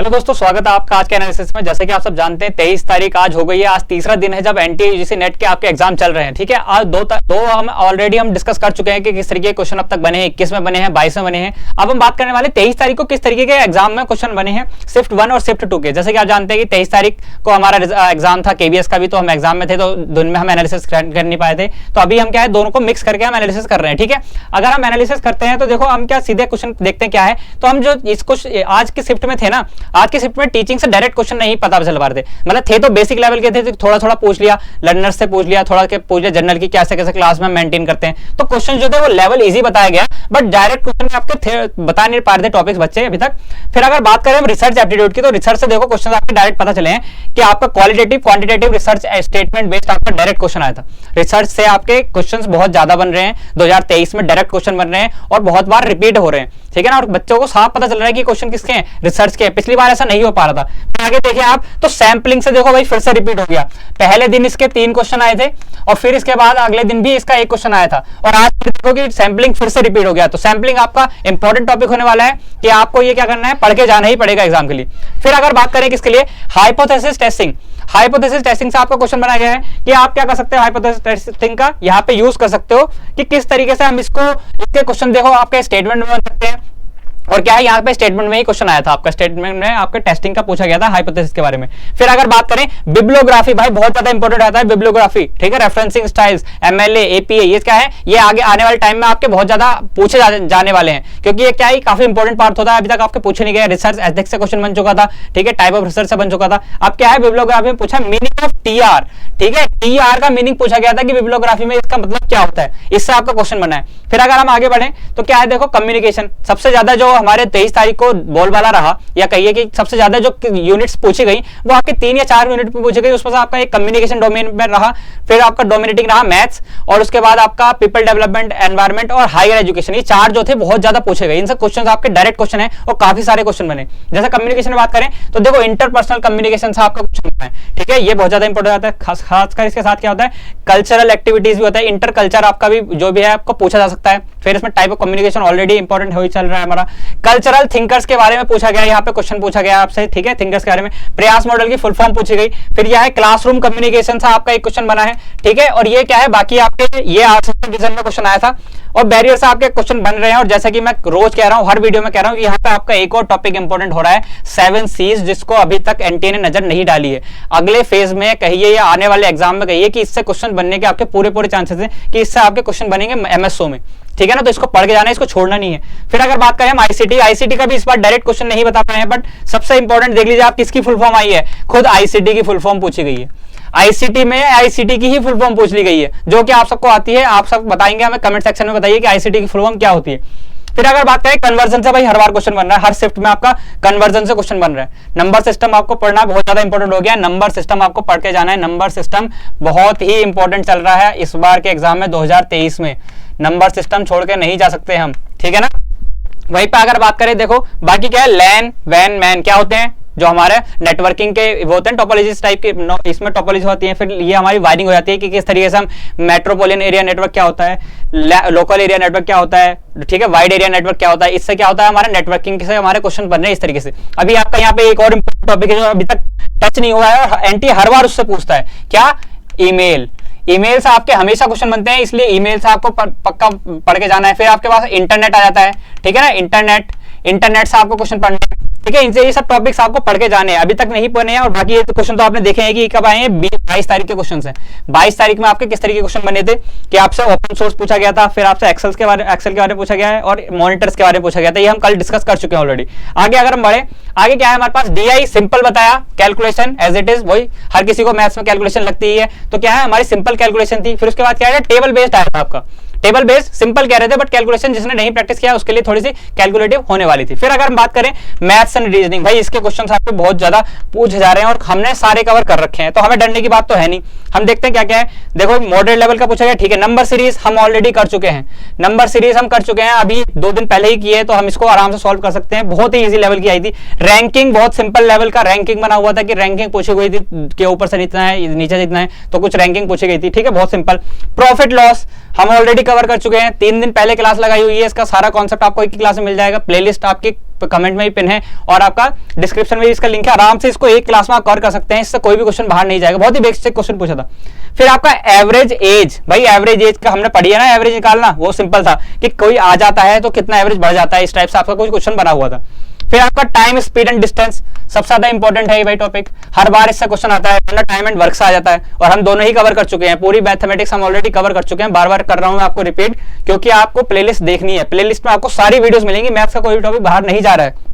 Hello दोस्तों, स्वागत है आपका आज के एनालिसिस में। जैसे कि आप सब जानते हैं 23 तारीख आज हो गई है। आज तीसरा दिन है जब एनटीए यूजीसी नेट के आपके एग्जाम चल रहे हैं। ठीक है, आज दो हम ऑलरेडी डिस्कस कर चुके हैं कि किस तरीके के क्वेश्चन अब तक बने हैं, 21 में बने हैं, 22 में बने हैं। अब हम बात करने वाले 23 तारीख को किस तरीके के एग्जाम में क्वेश्चन बने हैं शिफ्ट 1 और शिफ्ट 2 के। जैसे कि आप जानते हैं कि 23 तारीख को हमारा एग्जाम था केबीएस का भी, तो हम एग्जाम में थे तो दिन में हम एनालिसिस कर नहीं पाए थे। तो अभी हम क्या है, दोनों को मिक्स करके हम एनालिसिस कर रहे हैं। ठीक है, अगर हम एनालिसिस करते हैं तो देखो हम क्या सीधे क्वेश्चन देखते हैं क्या है। तो हम जो इसको आज के शिफ्ट में थे ना, आज के शिफ्ट में टीचिंग से डायरेक्ट क्वेश्चन नहीं पता चल पा रहे थे। मतलब थे तो बेसिक लेवल के थे, थोड़ा थोड़ा पूछ लिया, लर्नर्स से पूछ लिया, थोड़ा पूछ लिया जनरल की कैसे कैसे क्लास में मेंटेन करते हैं। तो क्वेश्चन जो थे वो लेवल इजी बताया गया, बट डायरेक्ट क्वेश्चन में आपके बता नहीं पा रहे थे टॉपिक्स बच्चे अभी तक। फिर अगर बात करें हम रिसर्च एप्टीट्यूड की, तो रिसर्च से देखो क्वेश्चन आपके डायरेक्ट पता चले हैं कि आपका qualitative quantitative research statement based आपका डायरेक्ट क्वेश्चन आया था। रिसर्च से आपके क्वेश्चंस बहुत ज्यादा बन रहे हैं 2023 में, डायरेक्ट क्वेश्चन बन रहे हैं और बहुत बार रिपीट हो रहे हैं। ठीक है ना, और बच्चों को साफ पता चल रहा है कि क्वेश्चन किसके हैं, रिसर्च के। पिछली बार ऐसा नहीं हो पा रहा था। आगे देखिए आप, तो सैंपलिंग से देखो भाई फिर से रिपीट हो गया। पहले दिन इसके 3 क्वेश्चन आए थे और फिर इसके बाद अगले दिन भी इसका 1 क्वेश्चन आया था, और आज देखो कि सैंपलिंग फिर से रिपीट हो गया। तो सैंपलिंग आपका इंपॉर्टेंट टॉपिक होने वाला है कि आपको ये क्या करना है, पढ़ के जाना ही पड़ेगा एग्जाम के लिए। फिर अगर बात करें किसके लिए, हाइपोथेसिस टेस्टिंग। हाइपोथेसिस टेस्टिंग से आपका क्वेश्चन बनाया गया है कि आप क्या कर सकते हो हाइपोथेसिस टेस्टिंग का यहां पे यूज कर सकते हो कि किस तरीके से हम इसके क्वेश्चन देखो आपके स्टेटमेंट में बन सकते हैं। और क्या है, यहाँ पे स्टेटमेंट में ही क्वेश्चन आया था, आपका स्टेटमेंट में आपके टेस्टिंग का पूछा गया था हाइपोथेसिस के बारे में। फिर अगर बात करें बिब्लियोग्राफी, भाई बहुत ज्यादा इंपॉर्टेंट आता है बिब्लियोग्राफी। ठीक है, रेफरेंसिंग स्टाइल्स, एमएलए, एपीए, ये क्या है, ये आगे आने वाले टाइम में आपके बहुत ज्यादा पूछे जाने वाले हैं, क्योंकि ये क्या है, काफी इंपॉर्टेंट पार्ट होता है। अभी तक आपके पूछे नहीं गए। रिसर्च एथिक्स से क्वेश्चन बन चुका था। ठीक है, टाइप ऑफ रिसर्च से बन चुका था। अब क्या है, बिब्लियोग्राफी में पूछा मीनिंग ऑफ टीआर। ठीक है, टीआर का मीनिंग पूछा गया था कि बिब्लियोग्राफी में इसका मतलब क्या होता है, इससे आपका क्वेश्चन बना है। फिर अगर हम आगे बढ़े तो क्या है, देखो कम्युनिकेशन सबसे ज्यादा जो हमारे 23 तारीख को बोलबाला रहा, या कहिए कि सबसे ज्यादा जो यूनिट्स पूछी गई वो आपके 3 या 4 यूनिट में पूछी गई। उसमें से आपका एक कम्युनिकेशन डोमेन में रहा, फिर आपका डोमिनेटिंग रहा मैथ्स, और उसके बाद आपका पीपल डेवलपमेंट, एनवायरमेंट और हायर एजुकेशन। ये 4 जो थे बहुत ज्यादा पूछे गए। इनसे क्वेश्चन आपके डायरेक्ट क्वेश्चन है और काफी सारे क्वेश्चन बने। जैसे कम्युनिकेशन में बात करें तो देखो इंटरपर्सनल कम्युनिकेशन से आपका क्वेश्चन बना है। ठीक है, ये बहुत ज्यादा इंपॉर्टेंट आता है। खासकर इसके साथ क्या होता है, कल्चरल एक्टिविटीज भी होता है, इंटर कल्चर आपका भी जो भी है आपको पूछा जा सकता है। फिर इसमें type of communication already important हो ही चल रहा है हमारा। कल्चरल थिंकर्स के बारे में पूछा गया, यहाँ पे क्वेश्चन पूछा गया आपसे। ठीक है, थिंकर्स के बारे में प्रयास मॉडल की फुल फॉर्म पूछी गई। फिर यह है क्लासरूम कम्युनिकेशन से आपका एक क्वेश्चन बना है। ठीक है, और ये क्या है, बाकी आपके ये डिवीजन में क्वेश्चन आया था, और बैरियर से आपके क्वेश्चन बन रहे हैं। और जैसा कि मैं रोज कह रहा हूं, हर वीडियो में कह रहा हूं कि यहाँ पे आपका एक और टॉपिक इंपॉर्टेंट हो रहा है, 7 C's, जिसको अभी तक एनटीए ने नजर नहीं डाली है। अगले फेज में कहिए या आने वाले एग्जाम में कहिए कि इससे क्वेश्चन बनने के आपके पूरे चांसेस हैं कि इससे आपके क्वेश्चन बनेंगे एमएसओ में। ठीक है ना, तो इसको पढ़ के जाना है, इसको छोड़ना नहीं है। फिर अगर बात करें हम आईसीटी का भी इस बार डायरेक्ट क्वेश्चन नहीं बता पाए हैं, बट सबसे इंपॉर्टेंट देख लीजिए आप, किसकी फुल फॉर्म आई है, खुद आईसीटी की फुल फॉर्म पूछी गई है। आईसीटी में आईसीटी की ही फुल फॉर्म पूछ ली गई है, जो कि आप सबको आती है। आप सब बताएंगे, हमें कमेंट सेक्शन में बताइए कि आईसीटी की फुल फॉर्म क्या होती है। फिर अगर बात करें कन्वर्जन से, भाई हर बार क्वेश्चन बन रहा है, हर शिफ्ट में आपका कन्वर्जन से क्वेश्चन बन रहा है। नंबर सिस्टम आपको पढ़ना बहुत ज्यादा इंपॉर्टेंट हो गया। नंबर सिस्टम आपको पढ़ के जाना है। नंबर सिस्टम बहुत ही इंपॉर्टेंट चल रहा है इस बार के एग्जाम में 2023 में। नंबर सिस्टम छोड़ के नहीं जा सकते हम। ठीक है ना, वहीं पे अगर बात करें, देखो बाकी क्या है, लैन, वैन, मैन क्या होते हैं, जो हमारे नेटवर्किंग के वो होते हैं टोपोलॉजीज टाइप के, इसमें टोपोलॉजी होती है। फिर ये हमारी वायरिंग हो जाती है कि किस तरीके से हम मेट्रोपोलियन एरिया नेटवर्क क्या होता है, लोकल एरिया नेटवर्क क्या होता है, ठीक है, वाइड एरिया नेटवर्क क्या होता है। इससे क्या होता है, हमारे नेटवर्किंग से हमारे क्वेश्चन बन रहे हैं इस तरीके से। अभी आपका यहाँ पे एक और इंपॉर्टेंट टॉपिक है जो अभी तक टच नहीं हुआ है, और एनटीए हर बार उससे पूछता है, क्या, ईमेल। ईमेल से आपके हमेशा क्वेश्चन बनते हैं, इसलिए ईमेल से आपको पक्का पढ़ के जाना है। फिर आपके पास इंटरनेट आ जाता है। ठीक है ना, इंटरनेट से आपको क्वेश्चन पढ़ने हैं। ठीक है, इनसे ये सब टॉपिक्स आपको पढ़ के जाने हैं, अभी तक नहीं पढ़े हैं। और बाकी ये क्वेश्चन तो आपने देखे हैं कि कब आए हैं, 22 तारीख के क्वेश्चन हैं। 22 तारीख में आपके किस तरीके के क्वेश्चन बने थे कि आपसे ओपन सोर्स पूछा गया था, फिर आपसे एक्सेल के बारे में पूछा गया है, और मॉनिटर्स के बारे में पूछा गया था। ये हम कल डिस्कस कर चुके हैं ऑलरेडी। आगे अगर हम बढ़े, आगे क्या है हमारे पास, डीआई सिंपल बताया, कैलकुलेशन एज इट इज, वही हर किसी को मैथ्स में कैलकुलेशन लगती ही है, तो क्या है हमारी सिंपल कैलकुलेशन थी। फिर उसके बाद क्या है, टेबल बेस्ड आया था आपका। टेबल बेस्ड सिंपल कह रहे थे, बट कैलकुलेशन जिसने नहीं प्रैक्टिस किया उसके लिए थोड़ी सी कैलकुलेटिव होने वाली थी। फिर अगर हम बात करें मैथ्स एंड रीजनिंग, भाई इसके क्वेश्चंस आपको बहुत ज्यादा पूछे जा रहे हैं और हमने सारे कवर कर रखे हैं, तो हमें डरने की बात तो है नहीं। हम देखते हैं क्या क्या है। देखो मॉडरेट लेवल का पूछा गया, ठीक है। नंबर सीरीज हम ऑलरेडी कर चुके हैं, नंबर सीरीज हम कर चुके हैं, अभी 2 दिन पहले ही किए, तो हम इसको आराम से सॉल्व कर सकते हैं। बहुत ही इजी लेवल की आई थी। रैंकिंग बहुत सिंपल लेवल का रैंकिंग बना हुआ था कि रैंकिंग पूछी गई थी कि ऊपर से इतना है, नीचे से इतना है, तो कुछ रैंकिंग पूछी गई थी। ठीक है, बहुत सिंपल। प्रॉफिट लॉस हम ऑलरेडी कवर कर चुके हैं, 3 दिन पहले क्लास लगाई हुई है, इसका सारा कॉन्सेप्ट आपको एक ही क्लास में मिल जाएगा। प्लेलिस्ट आपकी कमेंट में ही पिन है और आपका डिस्क्रिप्शन में भी इसका लिंक है, आराम से इसको एक क्लास में कवर कर सकते हैं, इससे कोई भी क्वेश्चन बाहर नहीं जाएगा। बहुत ही बेसिक क्वेश्चन पूछा था। फिर आपका एवरेज एज, भाई एवरेज एज का हमने पढ़ी है ना, एवरेज निकालना, वो सिंपल था कि कोई आ जाता है तो कितना एवरेज बढ़ जाता है, इस टाइप से आपका कुछ क्वेश्चन बना हुआ था। फिर आपका टाइम, स्पीड एंड डिस्टेंस, सबसे ज्यादा इंपॉर्टेंट है ये भाई टॉपिक, हर बार इससे क्वेश्चन आता है, वरना टाइम एंड वर्क से आ जाता है, और हम दोनों ही कवर कर चुके हैं, पूरी मैथमेटिक्स हम ऑलरेडी कवर कर चुके हैं। बार बार कर रहा हूं मैं आपको रिपीट, क्योंकि आपको प्लेलिस्ट देखनी है, प्लेलिस्ट में आपको सारी वीडियोस मिलेंगी, मैथ्स का कोई भी टॉपिक बाहर नहीं जा रहा है।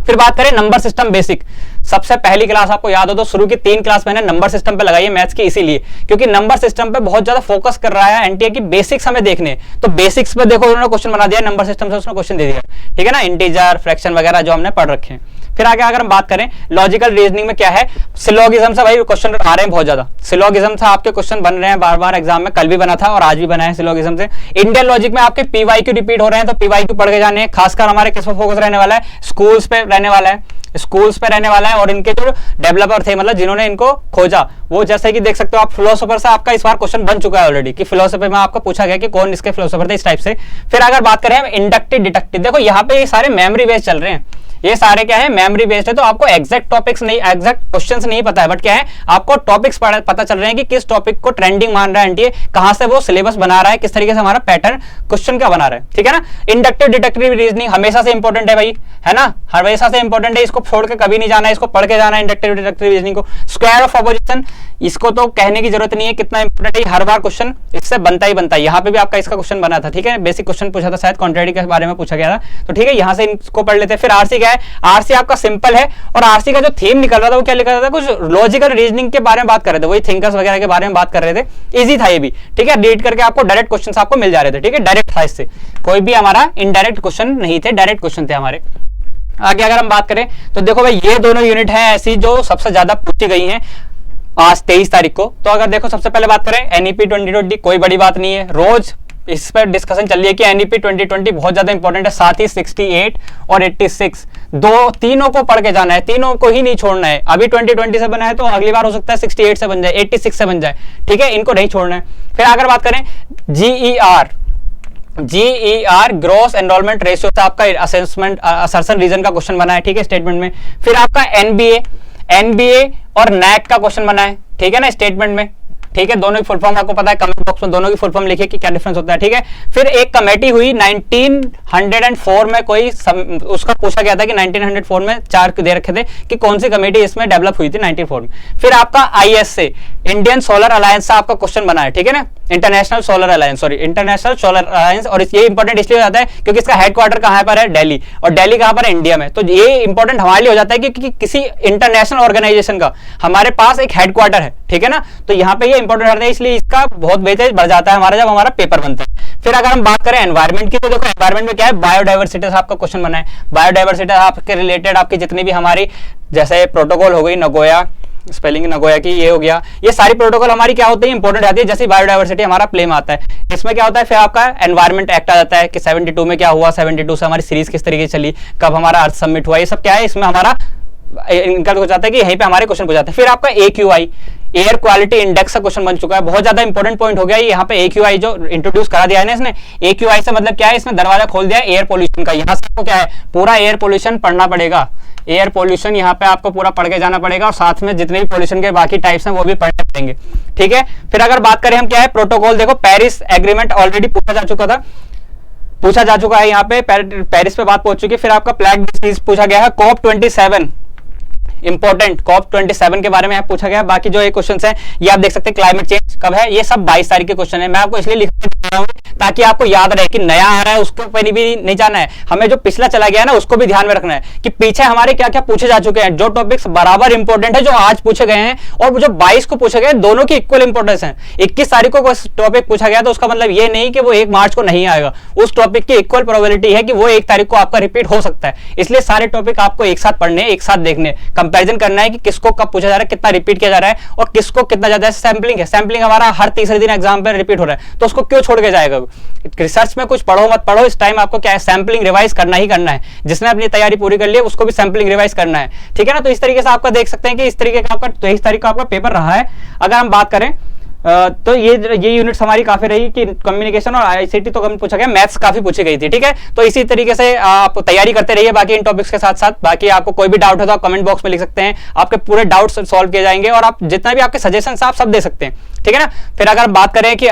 फिर बात करें नंबर सिस्टम बेसिक, सबसे पहली क्लास आपको याद हो तो शुरू की 3 क्लास मैंने नंबर सिस्टम पे लगाई है मैथ्स की, इसीलिए क्योंकि नंबर सिस्टम पे बहुत ज्यादा फोकस कर रहा है एनटीए की, बेसिक्स हमें देखने, तो बेसिक्स पे देखो उन्होंने क्वेश्चन बना दिया, नंबर सिस्टम से उसने क्वेश्चन दे दिया, ठीक है ना, इंटीजर, फ्रैक्शन वगैरह जो हमने पढ़ रखे हैं। फिर आगे अगर हम बात करें लॉजिकल रीजनिंग में क्या है, सिलोगिज्म से भाई क्वेश्चन आ रहे हैं बहुत ज्यादा, सिलोगिज्म से आपके क्वेश्चन बन रहे हैं बार बार एग्जाम में, कल भी बना था और आज भी बना है सिलोगिज्म से। इंडियन लॉजिक में आपके पीवाईक्यू रिपीट हो रहे हैं, तो पीवाईक्यू पढ़ के जाने हैं, खासकर हमारे किस पर फोकस रहने वाला है, स्कूल्स पे रहने वाला है, स्कूल्स पे रहने वाला है, और इनके जो डेवलपर थे, मतलब जिन्होंने इनको खोजा, वो जैसे कि देख सकते हो आप, फिलोसोफर से आपका इस बार क्वेश्चन बन चुका है ऑलरेडी, कि फिलोसोफर में आपको पूछा गया कि कौन इसके फिलोसोफर थे, इस टाइप से। फिर अगर बात करें हम इंडक्टिव डिडक्टिव, देखो यहाँ पे ये सारे मेमोरी बेस्ड चल रहे हैं, ये सारे क्या है, मेमोरी बेस्ड है, तो आपको एग्जैक्ट टॉपिक्स नहीं, एग्जैक्ट क्वेश्चंस नहीं पता है, बट क्या है आपको टॉपिक्स पता चल रहे हैं कि किस टॉपिक को ट्रेंडिंग मान रहा है एनटीए, कहां से वो सिलेबस बना रहा है, किस तरीके से हमारा पैटर्न क्वेश्चन का बना रहा है, ठीक है ना। इंडक्टिव डिडक्टिव रीजनिंग हमेशा से इंपॉर्टेंट है भाई, है ना, हमेशा से इंपॉर्टेंट है, इसको छोड़ के कभी नहीं जाना है, इसको पढ़ के जाना है इंडक्टिव डिडक्टिव रीजनिंग को। स्क्वायर ऑफ अपोजिशन, इसको तो कहने की जरूरत नहीं है कितना इंपॉर्टेंट है, हर बार क्वेश्चन इससे बनता ही बनता है, यहाँ पे भी आपका इसका क्वेश्चन बना था, ठीक है, बेसिक क्वेश्चन पूछा था शायद, कॉन्ट्रेरी के बारे में पूछा गया था, तो ठीक है, यहाँ से इसको पढ़ लेते हैं। फिर आरसी क्या है, आरसी आपका सिंपल है, और आरसी का जो थीम निकल रहा था वो क्या लिखा था, कुछ लॉजिकल रीजनिंग के बारे में बात कर रहे थे, वही थिंकर्स वगैरह के बारे में बात कर रहे थे, इजी था ये भी, ठीक है, रीड करके आपको डायरेक्ट क्वेश्चन आपको मिल जा रहे थे, ठीक है, डायरेक्ट था, इससे कोई भी हमारा इनडायरेक्ट क्वेश्चन नहीं थे, डायरेक्ट क्वेश्चन थे हमारे। आगे अगर हम बात करें तो देखो भाई ये दोनों यूनिट है ऐसी जो सबसे ज्यादा पूछी गई हैं आज 23 तारीख को। तो अगर देखो सबसे पहले बात करें एनईपी 2020, कोई बड़ी बात नहीं है, रोज इस पर डिस्कशन चल रही है कि एनईपी 2020 बहुत ज्यादा इंपॉर्टेंट है, साथ ही 68 और 86 तीनों को पढ़ के जाना है, तीनों को ही नहीं छोड़ना है। अभी 2020 से बना है तो अगली बार हो सकता है 68 से बन जाए, 86 से बन जाए, ठीक है, इनको नहीं छोड़ना है। फिर अगर बात करें जीईआर ग्रॉस एनरोलमेंट रेशियो से आपका असेसमेंट असर्शन रीजन का क्वेश्चन बना है, ठीक है, स्टेटमेंट में। फिर आपका एनबीए और नैक का क्वेश्चन बना है, ठीक है ना, स्टेटमेंट में, ठीक है, दोनों की फुल फॉर्म आपको पता है, कमेंट बॉक्स में दोनों की फुल फॉर्म लिखिए कि क्या डिफरेंस होता है, ठीक है। फिर एक कमेटी हुई 1904 में, कोई उसका पूछा गया था कि 1904 में 4 दे रखे थे कि कौन सी कमेटी इसमें डेवलप हुई थी 1904 में। फिर आपका आईएस से इंडियन सोलर अलायंस से आपका क्वेश्चन बना है, ठीक है ना, इंटरनेशनल सोलर अलायंस, और ये इंपॉर्टेंट इसलिए हो जाता है क्योंकि इसका हेडक्वार्टर कहां पर है, दिल्ली, और दिल्ली कहां पर है, इंडिया में। तो ये इंपॉर्टेंट हमारे लिए हो जाता है क्योंकि किसी इंटरनेशनल ऑर्गेनाइजेशन का हमारे पास एक हेडक्वार्टर है, ठीक है ना, तो यहाँ पे ये इंपॉर्टेंट होता है, इसलिए इसका बहुत वेटेज बढ़ जाता है हमारा जब हमारा पेपर बनता है। फिर अगर हम बात करें एनवायरमेंट की, तो देखो एनवायरमेंट में क्या है, बायोडाइवर्सिटी से आपका क्वेश्चन बना है, बायोडाइवर्सिटी आपके रिलेटेड आपकी जितनी भी हमारी जैसे प्रोटोकॉल हो गई, नगोया, स्पेलिंग नगोया की, ये हो गया, ये सारी प्रोटोकॉल हमारी क्या होती है, इंपॉर्टेंट आती है, जैसे बायोडाइवर्सिटी हमारा प्ले में आता है, इसमें क्या होता है, फिर आपका एनवायरमेंट एक्ट आ जाता है कि 72 में क्या हुआ, 72 से हमारी सीरीज किस तरीके से चली, कब हमारा अर्थ समिट हुआ, ये सब क्या है, इसमें हमारा इनका हो जाता है कि यहीं पे हमारे क्वेश्चन पूछ जाते हैं। फिर आपका AQI एयर क्वालिटी इंडेक्स का क्वेश्चन बन चुका है, बहुत ज्यादा इंपॉर्टेंट पॉइंट हो गया ये, यहाँ पे AQI जो इंट्रोड्यूस करा दिया है ना इसने, AQI से मतलब क्या है, इसने दरवाजा खोल दिया एयर पोल्यूशन का, यहाँ से आपको क्या है, पूरा एयर पोल्यूशन पढ़ना पड़ेगा, एयर पोल्यूशन यहाँ पे आपको पूरा पढ़ के जाना पड़ेगा, और साथ में जितने भी पोल्यूशन के बाकी टाइप्स हैं वो भी पढ़ने पड़ेंगे, ठीक है। फिर अगर बात करें हम क्या है, प्रोटोकॉल, देखो पेरिस एग्रीमेंट ऑलरेडी पूछा जा चुका है यहाँ पे, पेरिस पे बात पहुंच चुकी है। फिर आपका प्लेग डिसीज पूछा गया है, COP27 इंपॉर्टेंट, COP27 के बारे में आप पूछा गया। बाकी जो ये क्वेश्चंस हैं ये आप देख सकते हैं, क्लाइमेट चेंज कब है, ये सब 22 तारीख के क्वेश्चन है, मैं आपको इसलिए लिख रहा हूँ ताकि आपको याद रहे कि नया आ रहा है उसको भी नहीं जाना है, हमें जो पिछला चला गया ना उसको भी ध्यान में रखना है कि पीछे हमारे क्या क्या पूछे जा चुके हैं, जो टॉपिक्स बराबर इंपॉर्टेंट है जो आज पूछे गए हैं और जो 22 को पूछे गए, दोनों की इक्वल इंपॉर्टेंस है। 21 तारीख को टॉपिक पूछा गया तो उसका मतलब ये नहीं कि वो 1 मार्च को नहीं आएगा, उस टॉपिक की इक्वल प्रोबेबिलिटी है कि वो 1 तारीख को आपका रिपीट हो सकता है, इसलिए सारे टॉपिक आपको एक साथ पढ़ने, एक साथ देखने, कंपेरिजन करना है कि किसको कब पूछा जा रहा है, कितना रिपीट किया जा रहा है और किसको कितना ज्यादा। सैंपलिंग है, सैंपलिंग हमारा हर तीसरे दिन एग्जाम पर रिपीट हो रहा है, तो उसको क्यों छोड़ के जाएगा। रिसर्च में कुछ पढ़ो मत पढ़ो, इस टाइम आपको क्या है, सैंपलिंग रिवाइज करना ही करना है, जिसने अपनी तैयारी पूरी कर ली है उसको भी सैंपलिंग रिवाइज करना है, ठीक है ना। तो इस तरीके से आपका देख सकते हैं कि इस तरीके का आपका 23 तारीख का आपका पेपर रहा है। अगर हम बात करें तो ये यूनिट्स हमारी काफी रही कि कम्युनिकेशन और आईसीटी तो कम पूछा गया, मैथ्स काफी पूछी गई थी। ठीक है, तो इसी तरीके से आप तैयारी करते रहिए बाकी इन टॉपिक्स के साथ साथ। बाकी आपको कोई भी डाउट हो तो आप कमेंट बॉक्स में लिख सकते हैं, आपके पूरे डाउट्स सॉल्व किए जाएंगे और आप जितना भी आपके सजेशन आप सब दे सकते हैं। ठीक है ना। फिर अगर बात करें कि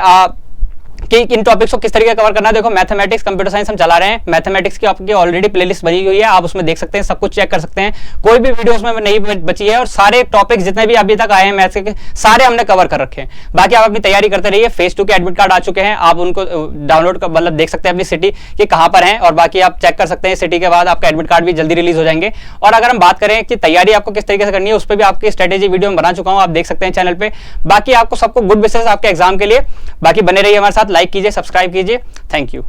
इन टॉपिक्स को किस तरीके कवर करना है, देखो मैथमेटिक्स कंप्यूटर साइंस हम चला रहे हैं, मैथमेटिक्स की आपकी ऑलरेडी प्लेलिस्ट बनी हुई है, आप उसमें देख सकते हैं, सब कुछ चेक कर सकते हैं, कोई भी वीडियो उसमें नहीं बची है और सारे टॉपिक्स जितने भी अभी तक आए हैं मैथ्स के सारे हमने कवर कर रखे हैं। बाकी आप अपनी तैयारी करते रहिए। फेज 2 के एडमिट कार्ड आ चुके हैं, आप उनको डाउनलोड कर मतलब देख सकते हैं अपनी सिटी कि कहां पर है, और बाकी आप चेक कर सकते हैं सिटी के बाद आपका एडमिट कार्ड भी जल्दी रिलीज हो जाएंगे। और अगर हम बात करें कि तैयारी आपको किस तरीके से करनी है, उस पर भी आपकी स्ट्रेटेजी वीडियो में बना चुका हूं, आप देख सकते हैं चैनल पे। बाकी आपको सबको गुड विशेस आपके एग्जाम के लिए। बाकी बने रहिए हमारे साथ, लाइक कीजिए, सब्सक्राइब कीजिए। Thank you.